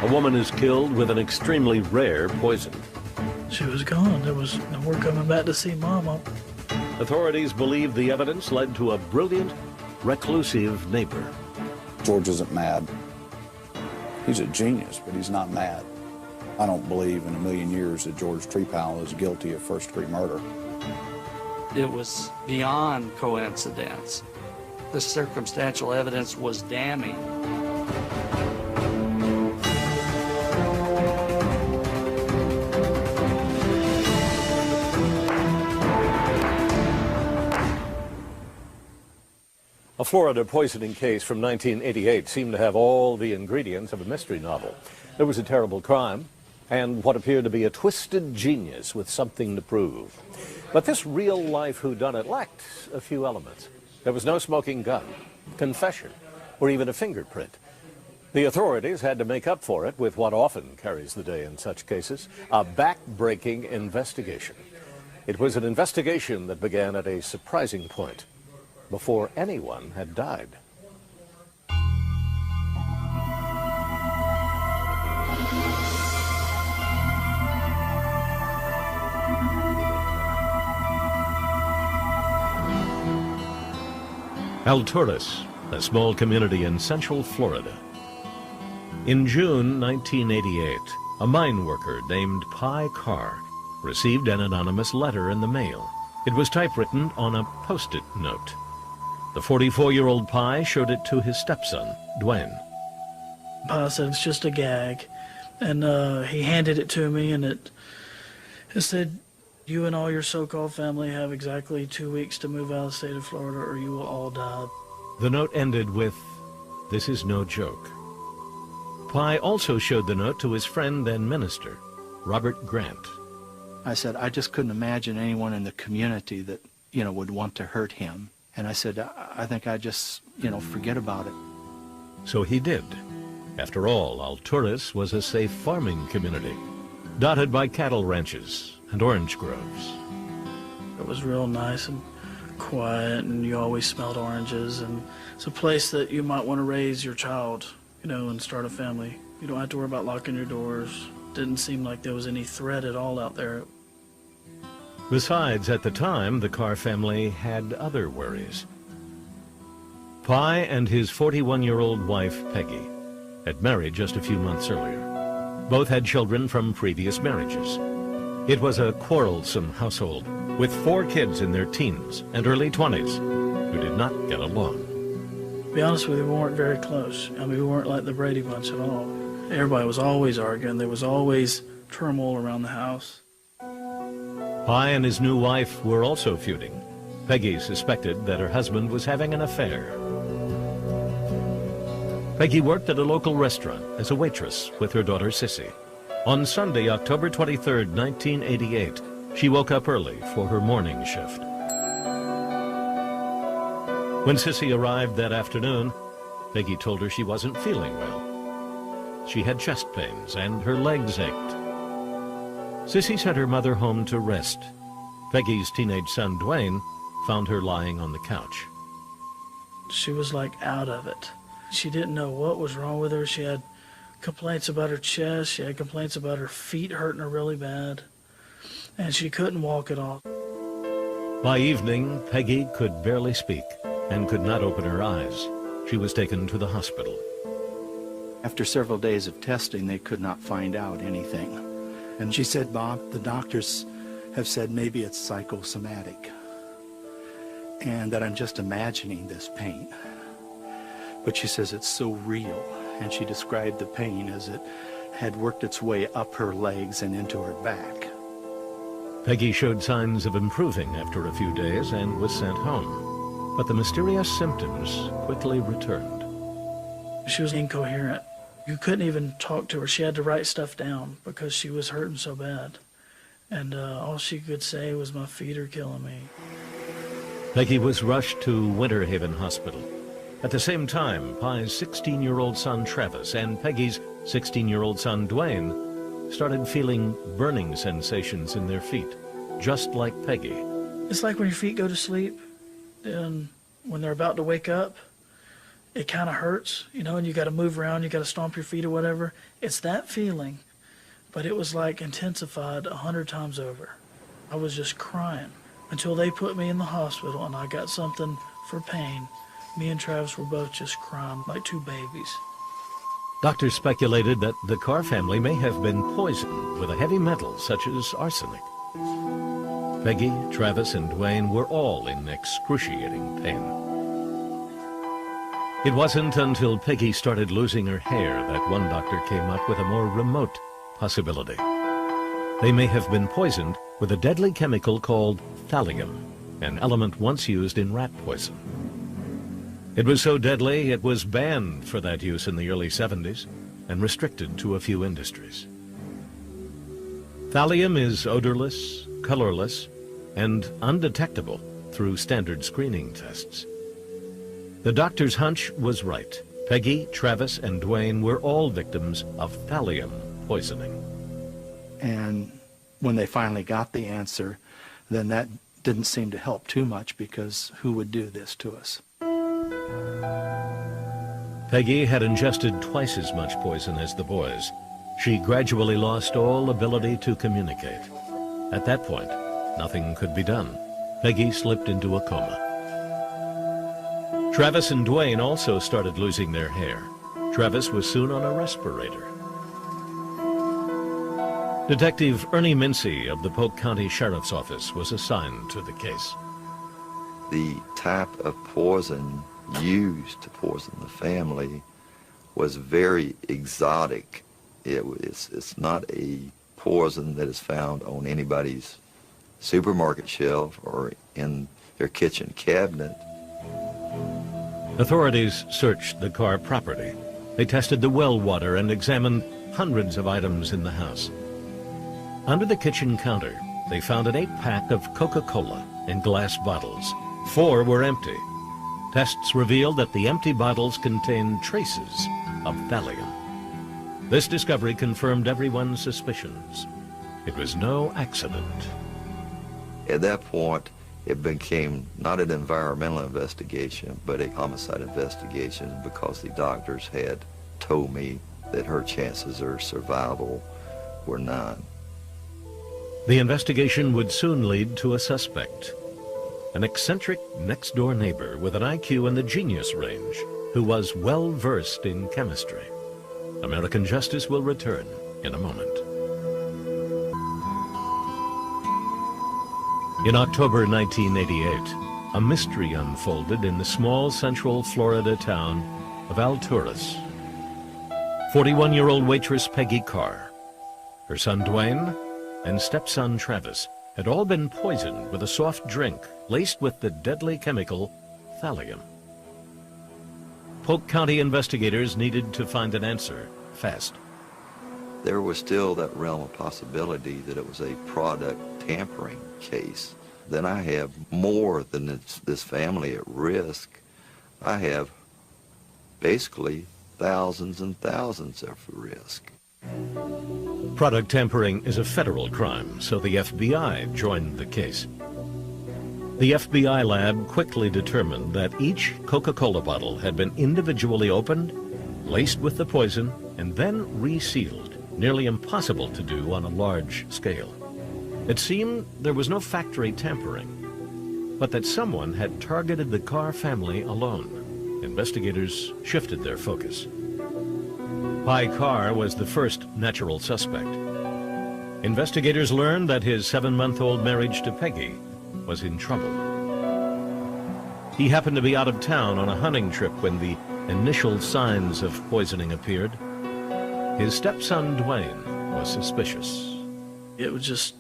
A woman is killed with an extremely rare poison. She was gone. There was no more coming back to see Mama. Authorities believe the evidence led to a brilliant, reclusive neighbor. George isn't mad. He's a genius, but he's not mad. I don't believe in a million years that George Trepal is guilty of first-degree murder. It was beyond coincidence. The circumstantial evidence was damning. A Florida poisoning case from 1988 seemed to have all the ingredients of a mystery novel. There was a terrible crime and what appeared to be a twisted genius with something to prove. But this real-life whodunit lacked a few elements. There was no smoking gun, confession, or even a fingerprint. The authorities had to make up for it with what often carries the day in such cases, a back-breaking investigation. It was an investigation that began at a surprising point, before anyone had died. Alturas, a small community in central Florida. In June 1988, a mine worker named Peggy Carr received an anonymous letter in the mail. It was typewritten on a Post-it note. The 44-year-old Pye showed it to his stepson, Dwayne. Pa said it's just a gag, and he handed it to me, and it said, "You and all your so-called family have exactly 2 weeks to move out of the state of Florida, or you will all die." The note ended with, "This is no joke." Pye also showed the note to his friend and minister, Robert Grant. I said, I just couldn't imagine anyone in the community that, would want to hurt him. And I said, I think I just, forget about it. So he did. After all, Alturas was a safe farming community, dotted by cattle ranches and orange groves. It was real nice and quiet, and you always smelled oranges, and it's a place that you might want to raise your child, and start a family. You don't have to worry about locking your doors. Didn't seem like there was any threat at all out there. Besides, at the time, the Carr family had other worries. Pye and his 41-year-old wife, Peggy, had married just a few months earlier. Both had children from previous marriages. It was a quarrelsome household, with 4 kids in their teens and early 20s who did not get along. To be honest with you, we weren't very close. We weren't like the Brady Bunch at all. Everybody was always arguing. There was always turmoil around the house. Pye and his new wife were also feuding. Peggy suspected that her husband was having an affair. Peggy worked at a local restaurant as a waitress with her daughter Sissy. On Sunday, October 23, 1988, she woke up early for her morning shift. When Sissy arrived that afternoon, Peggy told her she wasn't feeling well. She had chest pains and her legs ached. Sissy sent her mother home to rest. Peggy's teenage son, Dwayne, found her lying on the couch. She was like out of it. She didn't know what was wrong with her. She had complaints about her chest. She had complaints about her feet hurting her really bad. And she couldn't walk at all. By evening, Peggy could barely speak and could not open her eyes. She was taken to the hospital. After several days of testing, they could not find out anything. And she said, "Bob, the doctors have said maybe it's psychosomatic, and that I'm just imagining this pain." But she says it's so real, and she described the pain as it had worked its way up her legs and into her back. Peggy showed signs of improving after a few days and was sent home. But the mysterious symptoms quickly returned. She was incoherent. You couldn't even talk to her. She had to write stuff down because she was hurting so bad. And all she could say was, "My feet are killing me." Peggy was rushed to Winter Haven Hospital. At the same time, Pye's 16-year-old son Travis and Peggy's 16-year-old son Dwayne started feeling burning sensations in their feet, just like Peggy. It's like when your feet go to sleep, and when they're about to wake up, it kind of hurts, you know, and you got to move around, you got to stomp your feet or whatever. It's that feeling, but it was like intensified 100 times over. I was just crying until they put me in the hospital and I got something for pain. Me and Travis were both just crying like two babies. Doctors speculated that the Carr family may have been poisoned with a heavy metal such as arsenic. Peggy, Travis, and Dwayne were all in excruciating pain. It wasn't until Peggy started losing her hair that one doctor came up with a more remote possibility. They may have been poisoned with a deadly chemical called thallium, an element once used in rat poison. It was so deadly it was banned for that use in the early 70s and restricted to a few industries. Thallium is odorless, colorless, and undetectable through standard screening tests. The doctor's hunch was right. Peggy, Travis, and Dwayne were all victims of thallium poisoning. And when they finally got the answer, then that didn't seem to help too much, because who would do this to us? Peggy had ingested twice as much poison as the boys. She gradually lost all ability to communicate. At that point, nothing could be done. Peggy slipped into a coma. Travis and Dwayne also started losing their hair. Travis was soon on a respirator. Detective Ernie Mincy of the Polk County Sheriff's Office was assigned to the case. The type of poison used to poison the family was very exotic. It's not a poison that is found on anybody's supermarket shelf or in their kitchen cabinet. Authorities searched the Carr property. They tested the well water and examined hundreds of items in the house. Under the kitchen counter, they found an 8-pack of Coca-Cola in glass bottles. 4 were empty. Tests revealed that the empty bottles contained traces of thallium. This discovery confirmed everyone's suspicions. It was no accident. At that point, it became not an environmental investigation, but a homicide investigation, because the doctors had told me that her chances of survival were none. The investigation would soon lead to a suspect, an eccentric next-door neighbor with an IQ in the genius range who was well-versed in chemistry. American Justice will return in a moment. In October 1988, a mystery unfolded in the small central Florida town of Alturas. 41-year-old waitress Peggy Carr, her son Dwayne, and stepson Travis had all been poisoned with a soft drink laced with the deadly chemical thallium. Polk County investigators needed to find an answer fast. There was still that realm of possibility that it was a product tampering case. Then I have more than this family at risk. I have basically thousands and thousands at risk. Product tampering is a federal crime, so the FBI joined the case. The FBI lab quickly determined that each Coca-Cola bottle had been individually opened, laced with the poison, and then resealed, nearly impossible to do on a large scale. It seemed there was no factory tampering, but that someone had targeted the Carr family alone. Investigators shifted their focus. Peggy Carr was the first natural suspect. Investigators learned that his 7-month-old marriage to Peggy was in trouble. He happened to be out of town on a hunting trip when the initial signs of poisoning appeared. His stepson Dwayne was suspicious. It was just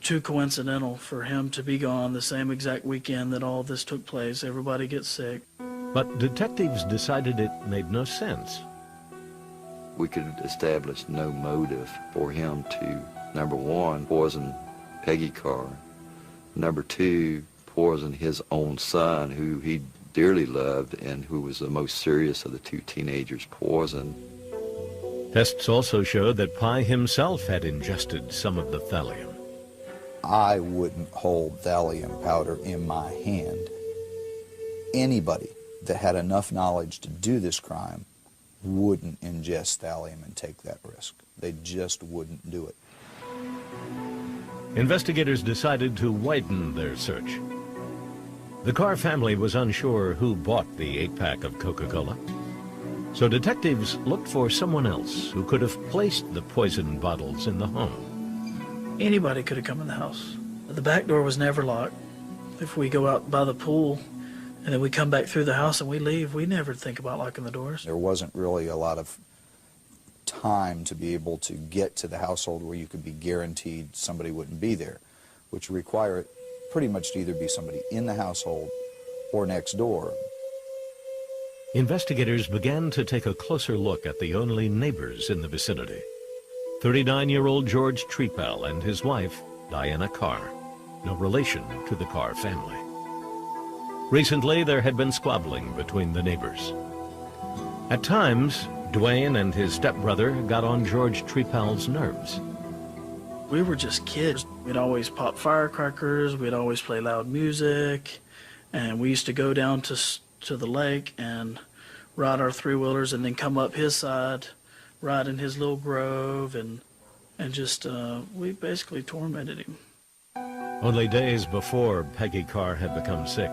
too coincidental for him to be gone the same exact weekend that all this took place. Everybody gets sick. But detectives decided it made no sense. We could establish no motive for him to, number one, poison Peggy Carr, number two, poison his own son, who he dearly loved and who was the most serious of the 2 teenagers poisoned. Tests also showed that Pye himself had ingested some of the thallium. I wouldn't hold thallium powder in my hand. Anybody that had enough knowledge to do this crime wouldn't ingest thallium and take that risk. They just wouldn't do it. Investigators decided to widen their search. The Carr family was unsure who bought the 8-pack of Coca-Cola, so detectives looked for someone else who could have placed the poison bottles in the home. Anybody could have come in the house. The back door was never locked. If we go out by the pool and then we come back through the house and we leave, we never think about locking the doors. There wasn't really a lot of time to be able to get to the household where you could be guaranteed somebody wouldn't be there, which would require it pretty much to either be somebody in the household or next door. Investigators began to take a closer look at the only neighbors in the vicinity. 39-year-old George Trepal and his wife, Diana Carr, no relation to the Carr family. Recently, there had been squabbling between the neighbors. At times, Dwayne and his stepbrother got on George Trepal's nerves. We were just kids. We'd always pop firecrackers, we'd always play loud music, and we used to go down to the lake and ride our three-wheelers and then come up his side, ride in his little grove, and just, we basically tormented him. Only days before Peggy Carr had become sick,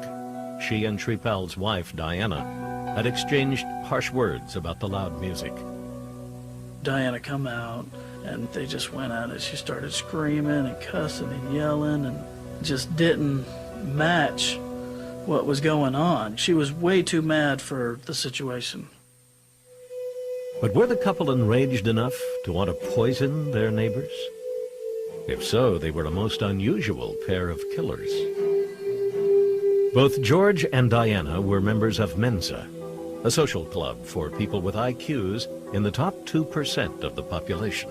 she and Trepal's wife, Diana, had exchanged harsh words about the loud music. Diana come out, and they just went at it. She started screaming and cussing and yelling and just didn't match what was going on. She was way too mad for the situation. But were the couple enraged enough to want to poison their neighbors? If so, they were a most unusual pair of killers. Both George and Diana were members of Mensa, a social club for people with IQs in the top 2% of the population.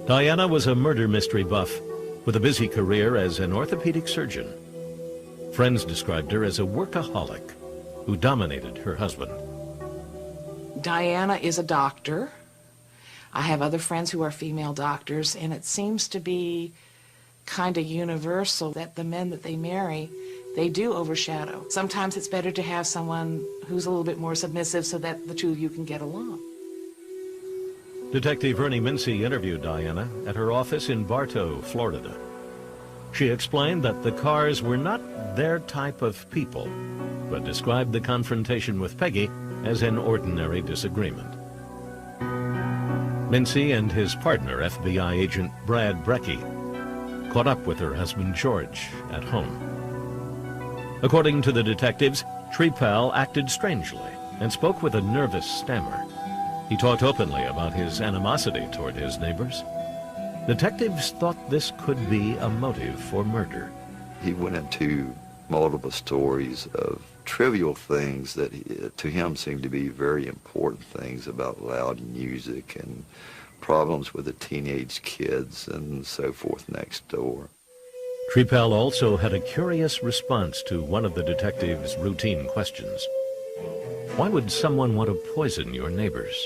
Diana was a murder mystery buff with a busy career as an orthopedic surgeon. Friends described her as a workaholic who dominated her husband. Diana is a doctor. I have other friends who are female doctors, and it seems to be kind of universal that the men that they marry, they do overshadow. Sometimes it's better to have someone who's a little bit more submissive so that the two of you can get along. Detective Ernie Mincy interviewed Diana at her office in Bartow, Florida. She explained that the Carrs were not their type of people, but described the confrontation with Peggy as an ordinary disagreement. Mincy and his partner, FBI agent Brad Brecky, caught up with her husband George at home. According to the detectives, Trepal acted strangely and spoke with a nervous stammer. He talked openly about his animosity toward his neighbors. Detectives thought this could be a motive for murder. He went into multiple stories of trivial things that to him seemed to be very important things about loud music and problems with the teenage kids and so forth next door. Trepal also had a curious response to one of the detective's routine questions. Why would someone want to poison your neighbors?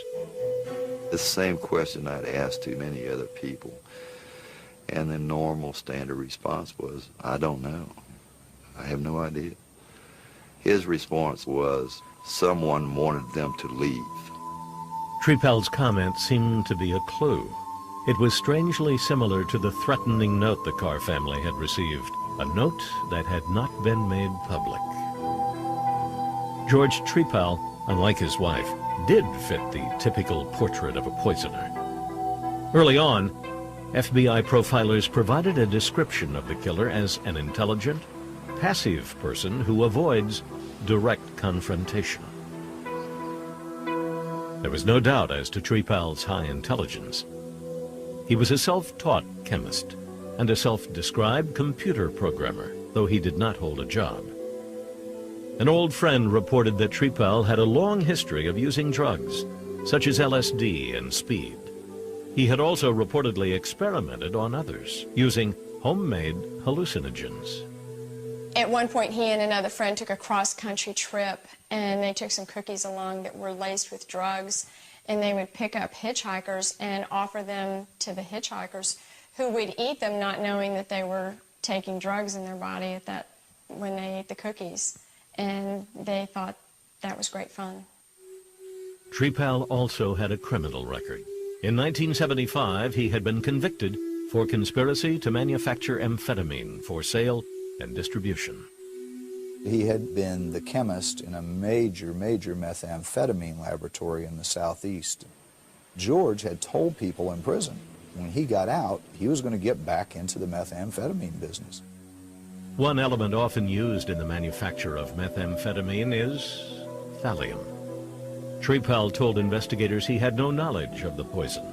The same question I'd asked to many other people. And the normal standard response was, I don't know. I have no idea. His response was, someone wanted them to leave. Trepal's comment seemed to be a clue. It was strangely similar to the threatening note the Carr family had received, a note that had not been made public. George Trepal, unlike his wife, did fit the typical portrait of a poisoner. Early on, FBI profilers provided a description of the killer as an intelligent, passive person who avoids direct confrontation. There was no doubt as to Trepal's high intelligence. He was a self-taught chemist and a self-described computer programmer, though he did not hold a job. An old friend reported that Trepal had a long history of using drugs, such as LSD and speed. He had also reportedly experimented on others, using homemade hallucinogens. At one point, he and another friend took a cross-country trip, and they took some cookies along that were laced with drugs, and they would pick up hitchhikers and offer them to the hitchhikers, who would eat them not knowing that they were taking drugs in their body when they ate the cookies. And they thought that was great fun. Trepal also had a criminal record. In 1975, he had been convicted for conspiracy to manufacture amphetamine for sale and distribution. He had been the chemist in a major methamphetamine laboratory in the Southeast. George had told people in prison when he got out, he was going to get back into the methamphetamine business. One element often used in the manufacture of methamphetamine is thallium. Trepal told investigators he had no knowledge of the poison.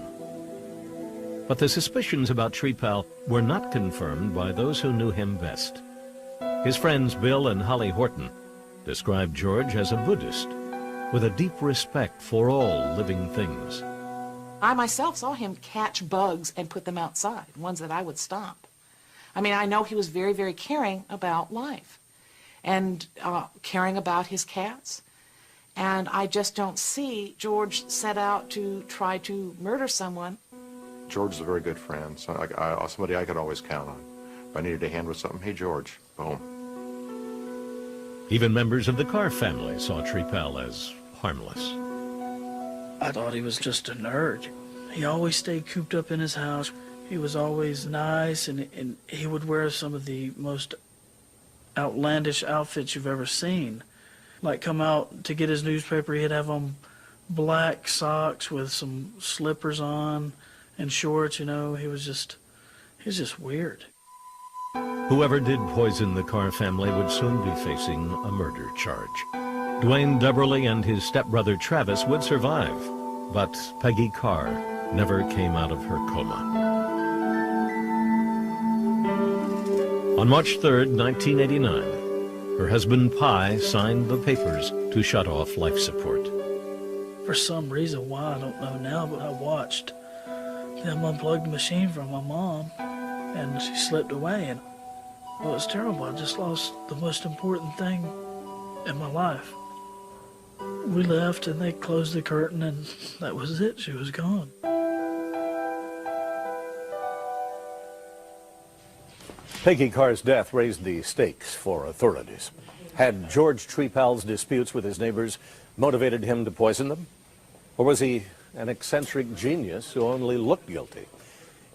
But the suspicions about Trepal were not confirmed by those who knew him best. His friends Bill and Holly Horton described George as a Buddhist with a deep respect for all living things. I myself saw him catch bugs and put them outside, ones that I would stomp. I mean, I know he was very, very caring about life and caring about his cats. And I just don't see George set out to try to murder someone. George is a very good friend, so somebody I could always count on. If I needed a hand with something, hey, George, boom. Even members of the Carr family saw Trepal as harmless. I thought he was just a nerd. He always stayed cooped up in his house. He was always nice, and he would wear some of the most outlandish outfits you've ever seen. Like come out to get his newspaper, he'd have on black socks with some slippers on and shorts, you know. He was just weird. Whoever did poison the Carr family would soon be facing a murder charge. Dwayne Deverly and his stepbrother Travis would survive, but Peggy Carr never came out of her coma. On March 3rd, 1989, her husband Pi signed the papers to shut off life support. For some reason, why, I don't know now, but I watched them unplug the machine from my mom, and she slipped away, and well, it was terrible. I just lost the most important thing in my life. We left, and they closed the curtain, and that was it. She was gone. Peggy Carr's death raised the stakes for authorities. Had George Trepal's disputes with his neighbors motivated him to poison them? Or was he an eccentric genius who only looked guilty?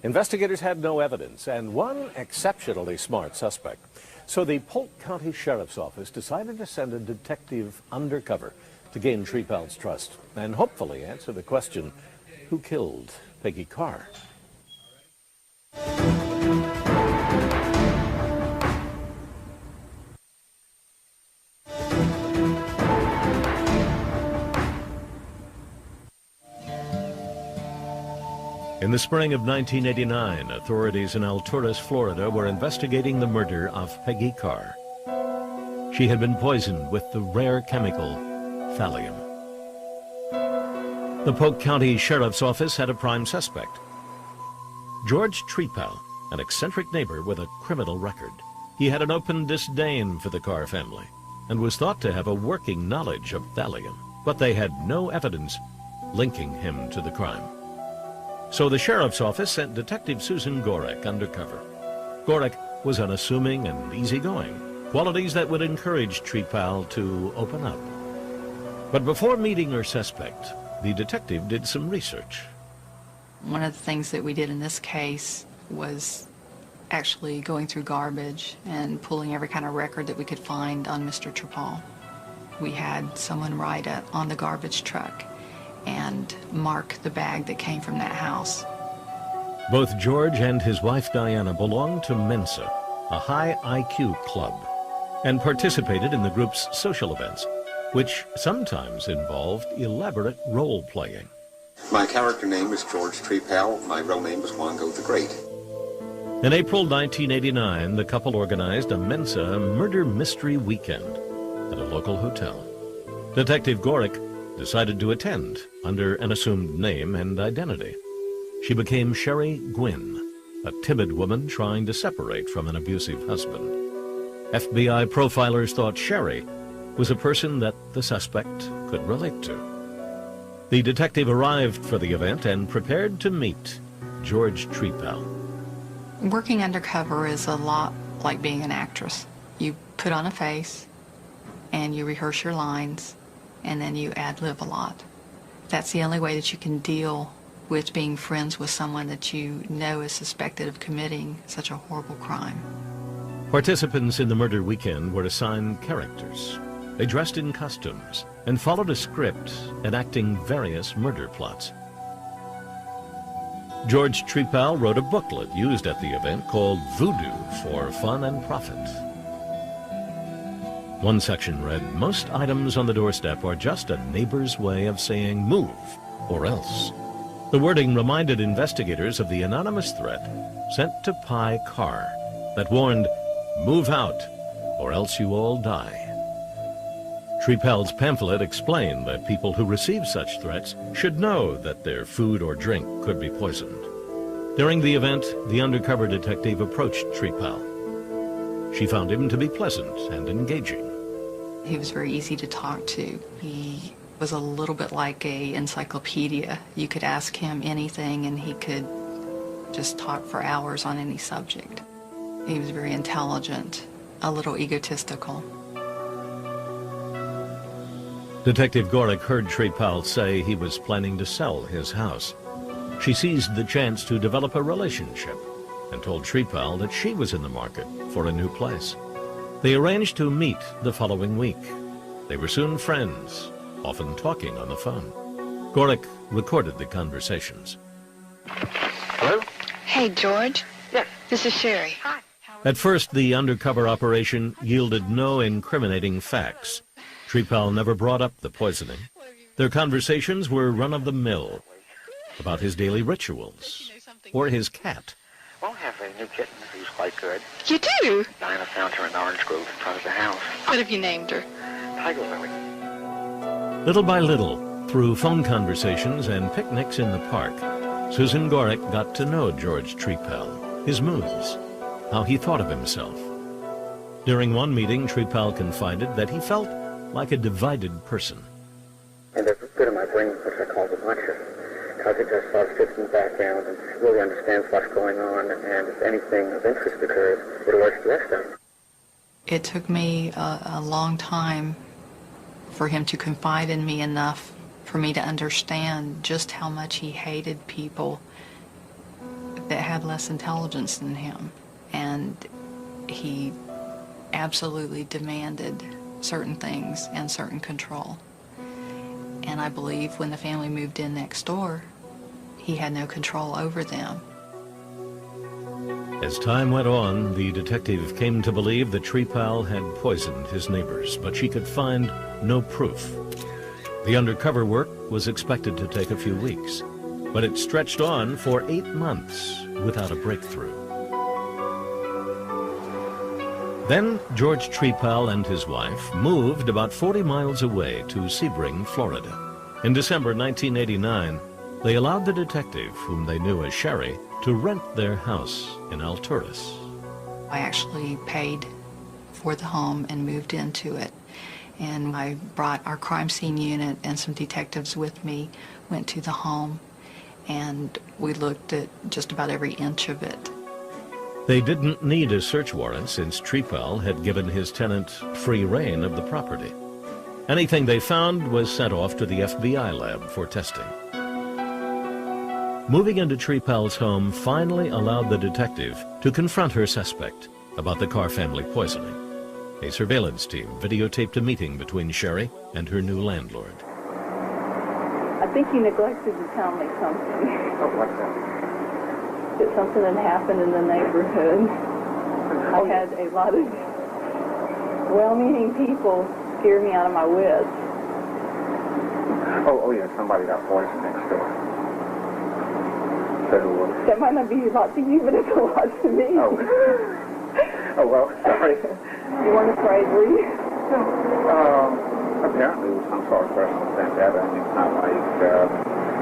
Investigators had no evidence and one exceptionally smart suspect. So the Polk County Sheriff's Office decided to send a detective undercover to gain Trepal's trust and hopefully answer the question, who killed Peggy Carr? In the spring of 1989, authorities in Alturas, Florida were investigating the murder of Peggy Carr. She had been poisoned with the rare chemical thallium. The Polk County Sheriff's Office had a prime suspect, George Trepal, an eccentric neighbor with a criminal record. He had an open disdain for the Carr family and was thought to have a working knowledge of thallium, but they had no evidence linking him to the crime. So the Sheriff's Office sent Detective Susan Gorek undercover. Gorek was unassuming and easygoing, qualities that would encourage Trepal to open up. But before meeting her suspect, the detective did some research. One of the things that we did in this case was actually going through garbage and pulling every kind of record that we could find on Mr. Trepal. We had someone write on the garbage truck and mark the bag that came from that house. Both George and his wife Diana belonged to Mensa, a high IQ club, and participated in the group's social events, which sometimes involved elaborate role-playing. My character name is George Trepal. My real name is Wango the Great. In April 1989, the couple organized a Mensa murder mystery weekend at a local hotel. Detective Gorek decided to attend under an assumed name and identity. She became Sherry Gwynn, a timid woman trying to separate from an abusive husband. FBI profilers thought Sherry was a person that the suspect could relate to. The detective arrived for the event and prepared to meet George Trepal. Working undercover is a lot like being an actress. You put on a face and you rehearse your lines and then you ad-lib a lot. That's the only way that you can deal with being friends with someone that you know is suspected of committing such a horrible crime. Participants in the murder weekend were assigned characters. They dressed in costumes and followed a script enacting various murder plots. George Trepal wrote a booklet used at the event called Voodoo for Fun and Profit. One section read, "Most items on the doorstep are just a neighbor's way of saying move or else." The wording reminded investigators of the anonymous threat sent to Peggy Carr that warned, "Move out or else you all die." Trepal's pamphlet explained that people who receive such threats should know that their food or drink could be poisoned. During the event, the undercover detective approached Trepal. She found him to be pleasant and engaging. He was very easy to talk to. He was a little bit like an encyclopedia. You could ask him anything and he could just talk for hours on any subject. He was very intelligent, a little egotistical. Detective Gorick heard Trepal say he was planning to sell his house. She seized the chance to develop a relationship and told Trepal that she was in the market for a new place. They arranged to meet the following week. They were soon friends, often talking on the phone. Gorick recorded the conversations. Hello? Hey, George. Yes. This is Sherry. Hi. At first, the undercover operation yielded no incriminating facts. Trepal never brought up the poisoning. Their conversations were run-of-the-mill, about his daily rituals, or his cat. Well, I have a new kitten who's quite good. You do? Dinah found her in the orange grove in front of the house. What have you named her? Tiger Lily. Little by little, through phone conversations and picnics in the park, Susan Gorick got to know George Trepal, his moods, how he thought of himself. During one meeting, Trepal confided that he felt like a divided person. And there's a bit of my brain which I call the watcher, because it just sort of sits in the background and really understands what's going on, and if anything of interest occurs, it alerts the rest of them. It took me a long time for him to confide in me enough for me to understand just how much he hated people that had less intelligence than him. And he absolutely demanded certain things and certain control. And I believe when the family moved in next door, he had no control over them. As time went on, the detective came to believe that Trepal had poisoned his neighbors, but she could find no proof. The undercover work was expected to take a few weeks, but it stretched on for 8 months without a breakthrough. Then George Trepal and his wife moved about 40 miles away to Sebring, Florida. In December 1989, they allowed the detective, whom they knew as Sherry, to rent their house in Alturas. I actually paid for the home and moved into it. And I brought our crime scene unit and some detectives with me, went to the home, and we looked at just about every inch of it. They didn't need a search warrant since Trepal had given his tenant free rein of the property. Anything they found was sent off to the FBI lab for testing. Moving into Trepal's home finally allowed the detective to confront her suspect about the Carr family poisoning. A surveillance team videotaped a meeting between Sherry and her new landlord. I think you neglected to tell me something. Oh, what's that? That something had happened in the neighborhood. I had a lot of well-meaning people scare me out of my wits. Oh, yeah, somebody got poisoned next door. That might not be a lot to you, but it's a lot to me. Oh. Oh, well, sorry. You weren't afraid, were you? Apparently it was some sort of personal vendetta. I mean, it's not like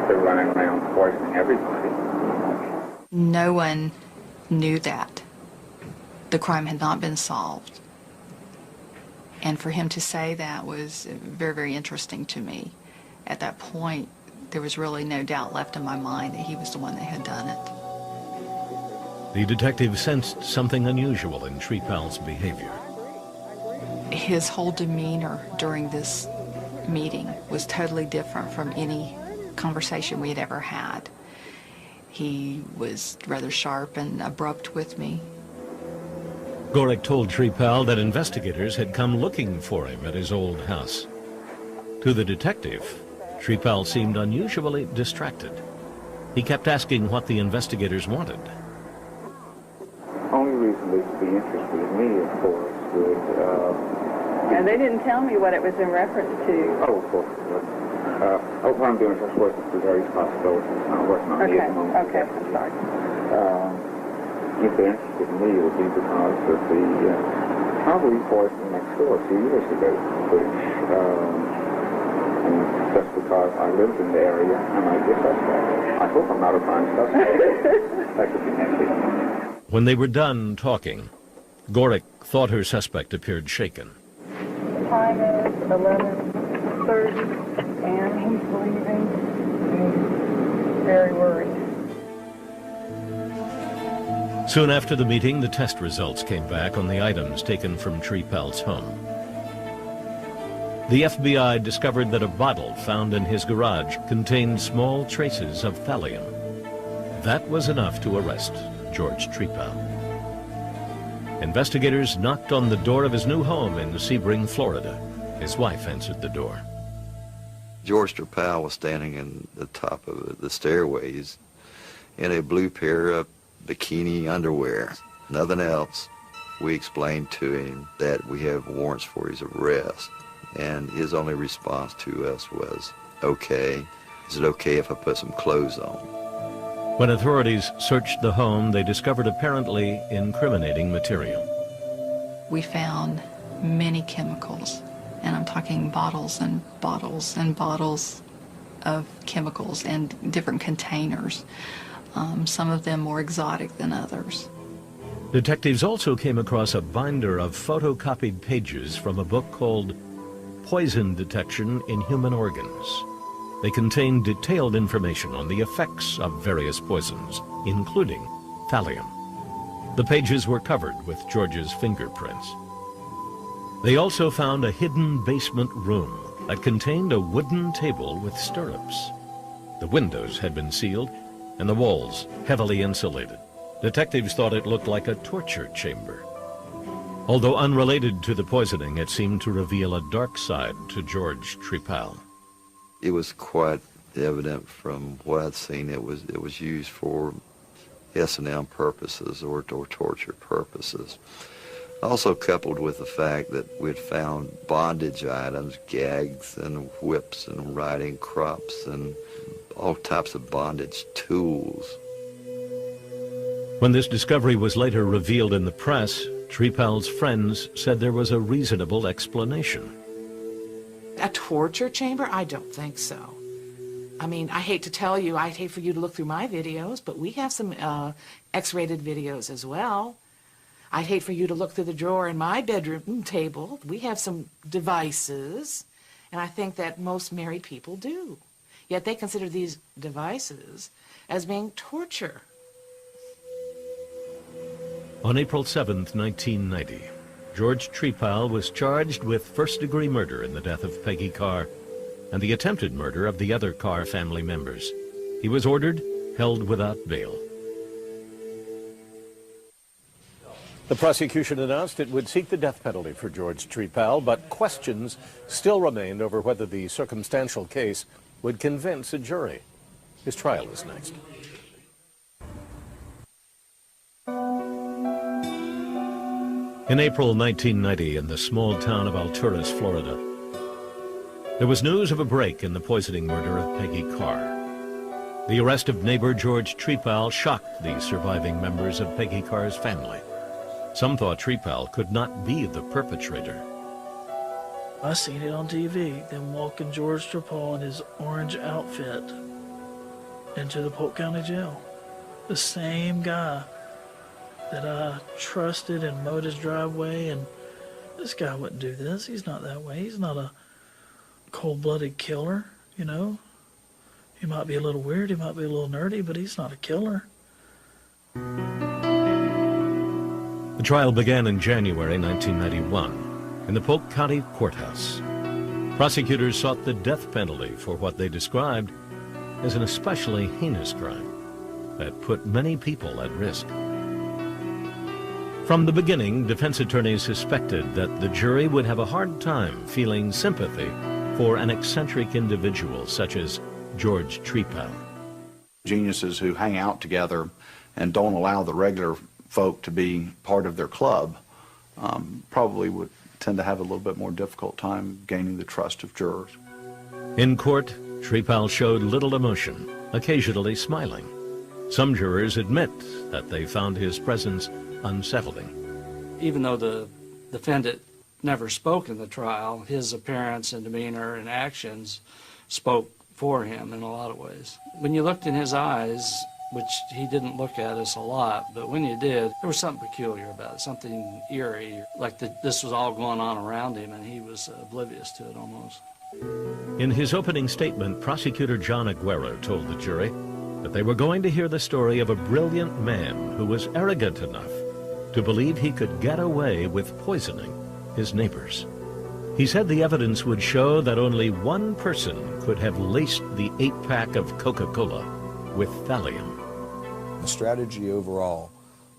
they're running around poisoning everybody. No one knew that. The crime had not been solved. And for him to say that was very, very interesting to me. At that point, there was really no doubt left in my mind that he was the one that had done it. The detective sensed something unusual in Trepal's behavior. His whole demeanor during this meeting was totally different from any conversation we had ever had. He was rather sharp and abrupt with me. Gorick told Trepal that investigators had come looking for him at his old house. To the detective, Trepal seemed unusually distracted. He kept asking what the investigators wanted. Only reason they could be interested in me, of course, would... And they didn't tell me what it was in reference to. Oh, of course. What I'm doing is just working through various possibilities. I'm working on me at the moment. Okay, I'm sorry. If they're interested in me, it would be because of the probably poisoning next door a few years ago, which, and just because I lived in the area, I might be a suspect. I hope I'm not a prime suspect. That could be next. When they were done talking, Gorick thought her suspect appeared shaken. The time is 11:30, and he's leaving. He's very worried. Soon after the meeting, the test results came back on the items taken from Trepal's home. The FBI discovered that a bottle found in his garage contained small traces of thallium. That was enough to arrest George Trepal. Investigators knocked on the door of his new home in Sebring, Florida. His wife answered the door. George Trepal was standing in the top of the stairways in a blue pair of bikini underwear, nothing else. We explained to him that we have warrants for his arrest, and his only response to us was, okay, is it okay if I put some clothes on? When authorities searched the home, they discovered apparently incriminating material. We found many chemicals, and I'm talking bottles and bottles and bottles of chemicals and different containers. Some of them more exotic than others. Detectives also came across a binder of photocopied pages from a book called Poison Detection in Human Organs. They contained detailed information on the effects of various poisons, including thallium. The pages were covered with George's fingerprints. They also found a hidden basement room that contained a wooden table with stirrups. The windows had been sealed and the walls heavily insulated. Detectives thought it looked like a torture chamber. Although unrelated to the poisoning, it seemed to reveal a dark side to George Trepal. It was quite evident from what I'd seen it was used for S&M purposes or torture purposes. Also coupled with the fact that we'd found bondage items, gags and whips and riding crops and all types of bondage tools. When this discovery was later revealed in the press, Trepal's friends said there was a reasonable explanation. A torture chamber? I don't think so. I mean, I hate to tell you, I'd hate for you to look through my videos, but we have some X-rated videos as well. I'd hate for you to look through the drawer in my bedroom table. We have some devices, and I think that most married people do. Yet they consider these devices as being torture. On April 7th, 1990, George Trepal was charged with first-degree murder in the death of Peggy Carr and the attempted murder of the other Carr family members. He was ordered, held without bail. The prosecution announced it would seek the death penalty for George Trepal, but questions still remained over whether the circumstantial case would convince a jury. His trial is next. In April 1990, in the small town of Alturas, Florida, there was news of a break in the poisoning murder of Peggy Carr. The arrest of neighbor George Trepal shocked the surviving members of Peggy Carr's family. Some thought Trepal could not be the perpetrator. I seen it on TV, them walking George Trepal in his orange outfit into the Polk County Jail. The same guy that I trusted and mowed his driveway, and this guy wouldn't do this. He's not that way. He's not a cold-blooded killer, you know. He might be a little weird, he might be a little nerdy, but he's not a killer. The trial began in January 1991 in the Polk County Courthouse. Prosecutors sought the death penalty for what they described as an especially heinous crime that put many people at risk. From the beginning, defense attorneys suspected that the jury would have a hard time feeling sympathy for an eccentric individual such as George Trepal. Geniuses who hang out together and don't allow the regular folk to be part of their club probably would tend to have a little bit more difficult time gaining the trust of jurors. In court, Trepal showed little emotion, occasionally smiling. Some jurors admit that they found his presence unsettling. Even though the defendant never spoke in the trial, his appearance and demeanor and actions spoke for him in a lot of ways. When you looked in his eyes, which he didn't look at us a lot, but when you did, there was something peculiar about it, something eerie, like this was all going on around him and he was oblivious to it almost. In his opening statement, Prosecutor John Aguero told the jury that they were going to hear the story of a brilliant man who was arrogant enough to believe he could get away with poisoning his neighbors. He said the evidence would show that only one person could have laced the 8-pack of Coca-Cola with thallium. The strategy overall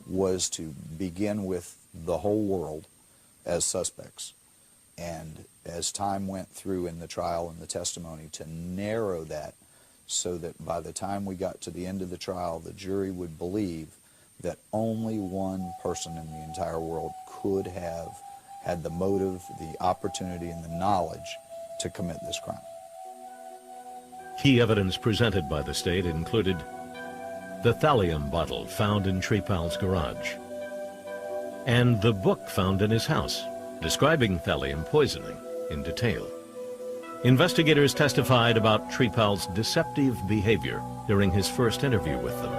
was to begin with the whole world as suspects, and as time went through in the trial and the testimony, to narrow that so that by the time we got to the end of the trial, the jury would believe that only one person in the entire world could have had the motive, the opportunity, and the knowledge to commit this crime. Key evidence presented by the state included the thallium bottle found in Trepal's garage and the book found in his house describing thallium poisoning in detail. Investigators testified about Trepal's deceptive behavior during his first interview with them,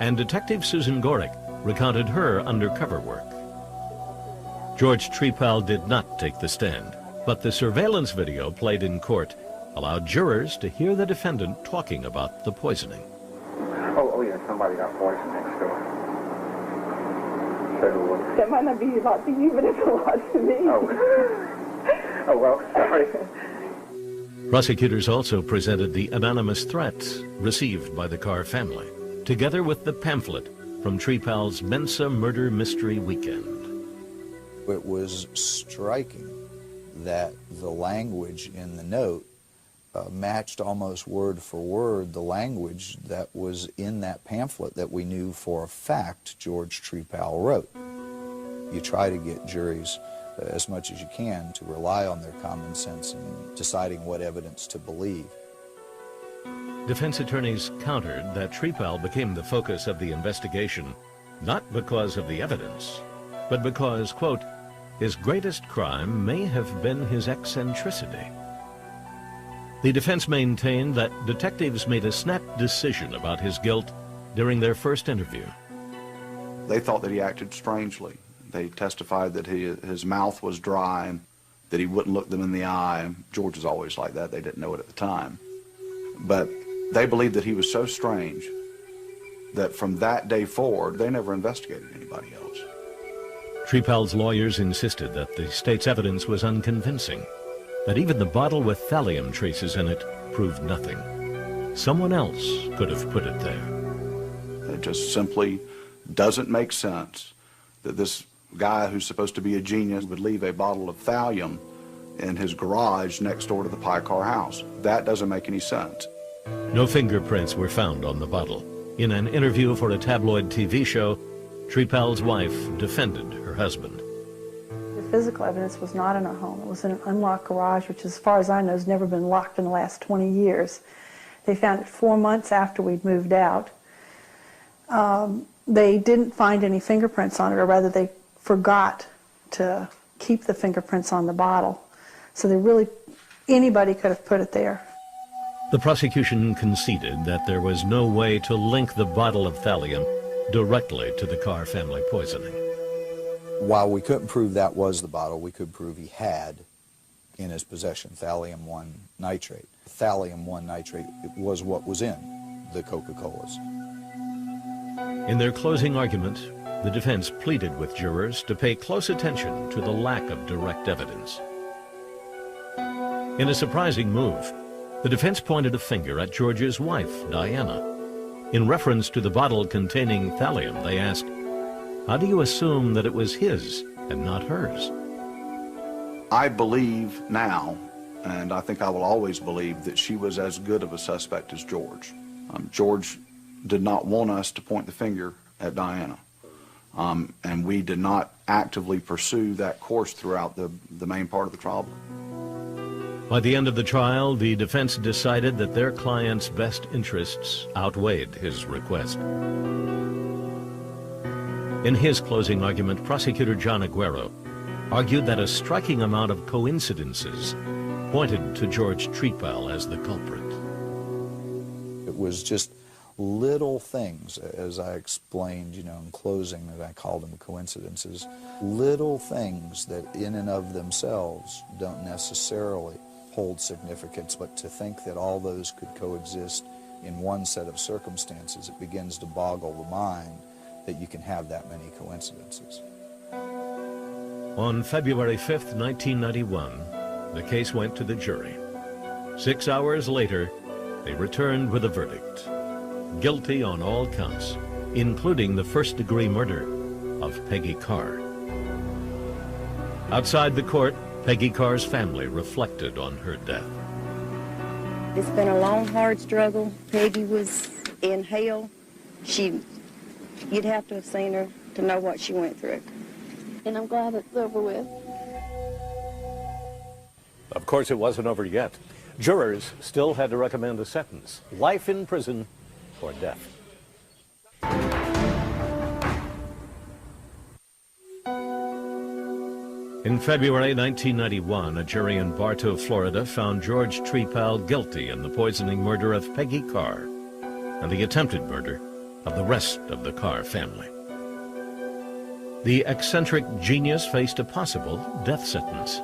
and Detective Susan Gorick recounted her undercover work. George Trepal did not take the stand, but the surveillance video played in court allowed jurors to hear the defendant talking about the poisoning. Oh yeah, somebody got poisoned next door. So, That might not be a lot to you, but it's a lot to me. Oh well, sorry. Prosecutors also presented the anonymous threats received by the Carr family, together with the pamphlet from Trepal's Mensa Murder Mystery Weekend. It was striking that the language in the note matched almost word for word the language that was in that pamphlet that we knew for a fact George Trepal wrote. You try to get juries as much as you can to rely on their common sense in deciding what evidence to believe. Defense attorneys countered that Trepal became the focus of the investigation not because of the evidence, but because, quote, his greatest crime may have been his eccentricity. The defense maintained that detectives made a snap decision about his guilt during their first interview. They thought that he acted strangely. They testified that his mouth was dry, that he wouldn't look them in the eye. George was always like that. They didn't know it at the time. But they believed that he was so strange that from that day forward, they never investigated anybody else. Trepal's lawyers insisted that the state's evidence was unconvincing, that even the bottle with thallium traces in it proved nothing. Someone else could have put it there. It just simply doesn't make sense that this guy who's supposed to be a genius would leave a bottle of thallium in his garage next door to the Peggy Carr house. That doesn't make any sense. No fingerprints were found on the bottle. In an interview for a tabloid TV show, Trepal's wife defended her husband. The physical evidence was not in our home. It was in an unlocked garage, which, as far as I know, has never been locked in the last 20 years. They found it 4 months after we'd moved out. They didn't find any fingerprints on it, or rather they forgot to keep the fingerprints on the bottle. So anybody could have put it there. The prosecution conceded that there was no way to link the bottle of thallium directly to the Carr family poisoning. While we couldn't prove that was the bottle, we could prove he had in his possession thallium-1 nitrate. Thallium-1 nitrate was what was in the Coca-Colas. In their closing argument, the defense pleaded with jurors to pay close attention to the lack of direct evidence. In a surprising move, the defense pointed a finger at George's wife, Diana. In reference to the bottle containing thallium, they asked, "How do you assume that it was his and not hers?" I believe now, and I think I will always believe, that she was as good of a suspect as George. George did not want us to point the finger at Diana, and we did not actively pursue that course throughout the main part of the trial. By the end of the trial, the defense decided that their client's best interests outweighed his request. In his closing argument, prosecutor John Aguero argued that a striking amount of coincidences pointed to George Trepal as the culprit. It was just little things, as I explained, in closing, that I called them coincidences. Little things that in and of themselves don't necessarily hold significance, but to think that all those could coexist in one set of circumstances, it begins to boggle the mind that you can have that many coincidences. On February 5th, 1991, the case went to the jury. 6 hours later, they returned with a verdict. Guilty on all counts, including the first-degree murder of Peggy Carr. Outside the court, Peggy Carr's family reflected on her death. It's been a long, hard struggle. Peggy was in hell. You'd have to have seen her to know what she went through. And I'm glad it's over with. Of course, it wasn't over yet. Jurors still had to recommend a sentence: life in prison or death. In February 1991, a jury in Bartow, Florida, found George Trepal guilty in the poisoning murder of Peggy Carr and the attempted murder of the rest of the Carr family. The eccentric genius faced a possible death sentence.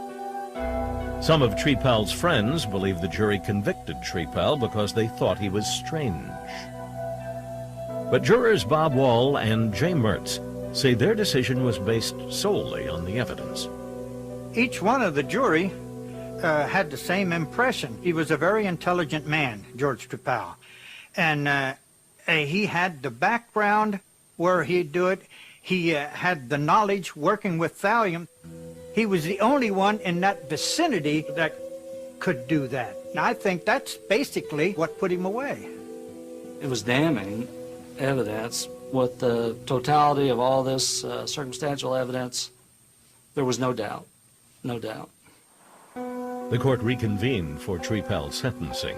Some of Trepal's friends believe the jury convicted Trepal because they thought he was strange. But jurors Bob Wall and Jay Mertz say their decision was based solely on the evidence. Each one of the jury had the same impression. He was a very intelligent man, George Trepal. And he had the background where he'd do it. He had the knowledge working with thallium. He was the only one in that vicinity that could do that. And I think that's basically what put him away. It was damning evidence. With the totality of all this circumstantial evidence, there was no doubt. No doubt. The court reconvened for Trepal's sentencing.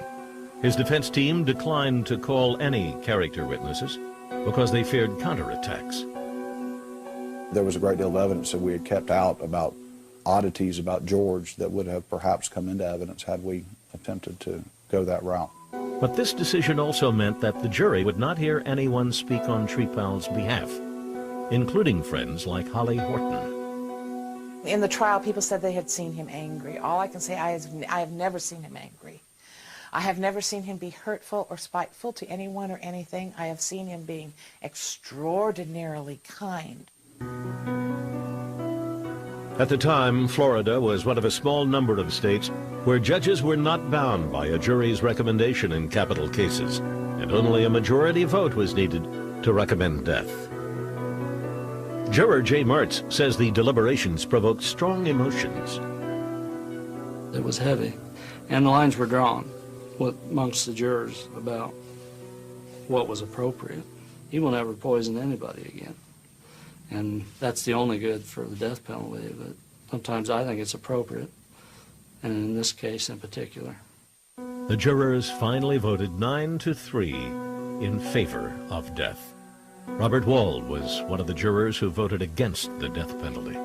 His defense team declined to call any character witnesses because they feared counterattacks. There was a great deal of evidence that we had kept out about oddities about George that would have perhaps come into evidence had we attempted to go that route. But this decision also meant that the jury would not hear anyone speak on Trepal's behalf, including friends like Holly Horton. In the trial, people said they had seen him angry. All I can say, I have never seen him angry. I have never seen him be hurtful or spiteful to anyone or anything. I have seen him being extraordinarily kind. At the time, Florida was one of a small number of states where judges were not bound by a jury's recommendation in capital cases, and only a majority vote was needed to recommend death. Juror Jay Mertz says the deliberations provoked strong emotions. It was heavy, and the lines were drawn amongst the jurors about what was appropriate. He will never poison anybody again. And that's the only good for the death penalty, but sometimes I think it's appropriate, and in this case in particular. The jurors finally voted 9-3 in favor of death. Robert Wald was one of the jurors who voted against the death penalty.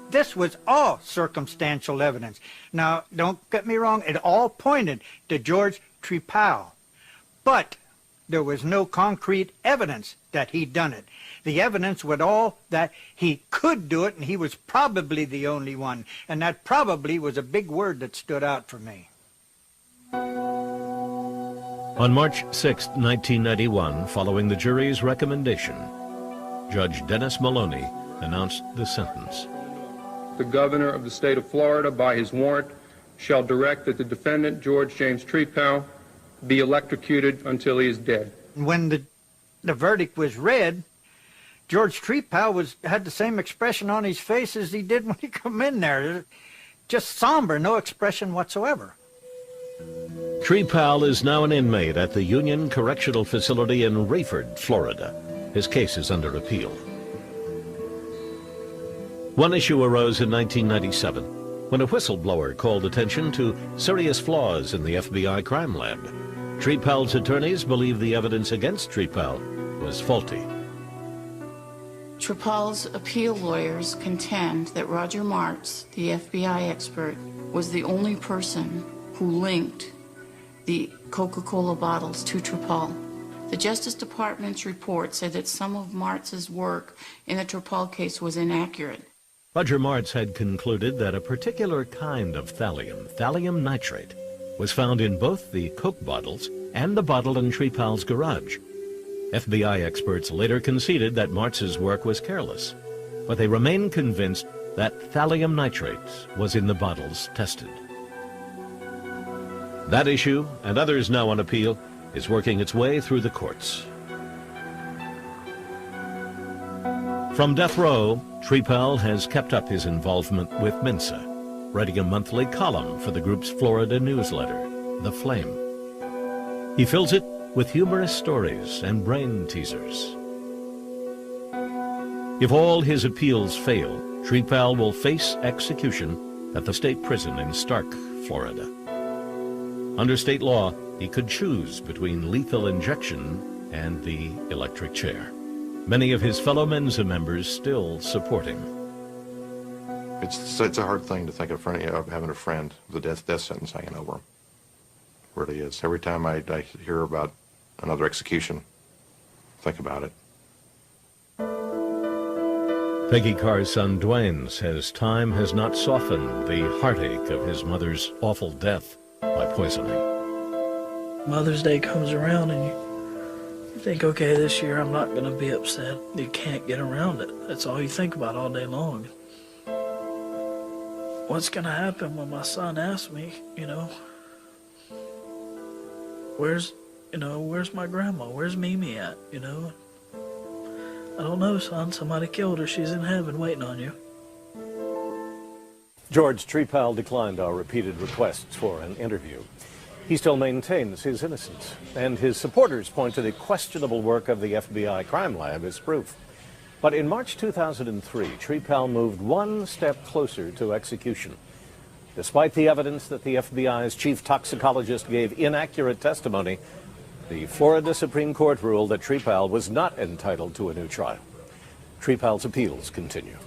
This was all circumstantial evidence. Now, don't get me wrong, it all pointed to George Trepal, but there was no concrete evidence that he'd done it. The evidence was all that he could do it, and he was probably the only one. And that probably was a big word that stood out for me. On March 6, 1991, following the jury's recommendation, Judge Dennis Maloney announced the sentence. The governor of the state of Florida, by his warrant, shall direct that the defendant, George James Trepal, be electrocuted until he is dead. When the verdict was read, George Trepal had the same expression on his face as he did when he come in there. Just somber, no expression whatsoever. Trepal is now an inmate at the Union Correctional Facility in Rayford, Florida. His case is under appeal. One issue arose in 1997 when a whistleblower called attention to serious flaws in the FBI crime lab. Trepal's attorneys believe the evidence against Trepal was faulty. Trepal's appeal lawyers contend that Roger Martz, the FBI expert, was the only person who linked the Coca-Cola bottles to Trepal. The Justice Department's report said that some of Martz's work in the Trepal case was inaccurate. Roger Martz had concluded that a particular kind of thallium, thallium nitrate, was found in both the Coke bottles and the bottle in Trepal's garage. FBI experts later conceded that Martz's work was careless, but they remain convinced that thallium nitrate was in the bottles tested. That issue, and others now on appeal, is working its way through the courts. From death row, Trepal has kept up his involvement with Mensa, writing a monthly column for the group's Florida newsletter, The Flame. He fills it with humorous stories and brain teasers. If all his appeals fail, Trepal will face execution at the state prison in Stark, Florida. Under state law, he could choose between lethal injection and the electric chair. Many of his fellow Mensa members still support him. It's a hard thing to think of having a friend with a death sentence hanging over him. It really is. Every time I hear about another execution, think about it. Peggy Carr's son Dwayne says time has not softened the heartache of his mother's awful death by poisoning. Mother's Day comes around and you think, okay, this year I'm not going to be upset. You can't get around it. That's all you think about all day long. What's going to happen when my son asks me, where's my grandma? Where's Mimi at, I don't know, son. Somebody killed her. She's in heaven waiting on you. George Trepal declined our repeated requests for an interview. He still maintains his innocence, and his supporters point to the questionable work of the FBI crime lab as proof. But in March 2003, Trepal moved one step closer to execution. Despite the evidence that the FBI's chief toxicologist gave inaccurate testimony, the Florida Supreme Court ruled that Trepal was not entitled to a new trial. Trepal's appeals continue.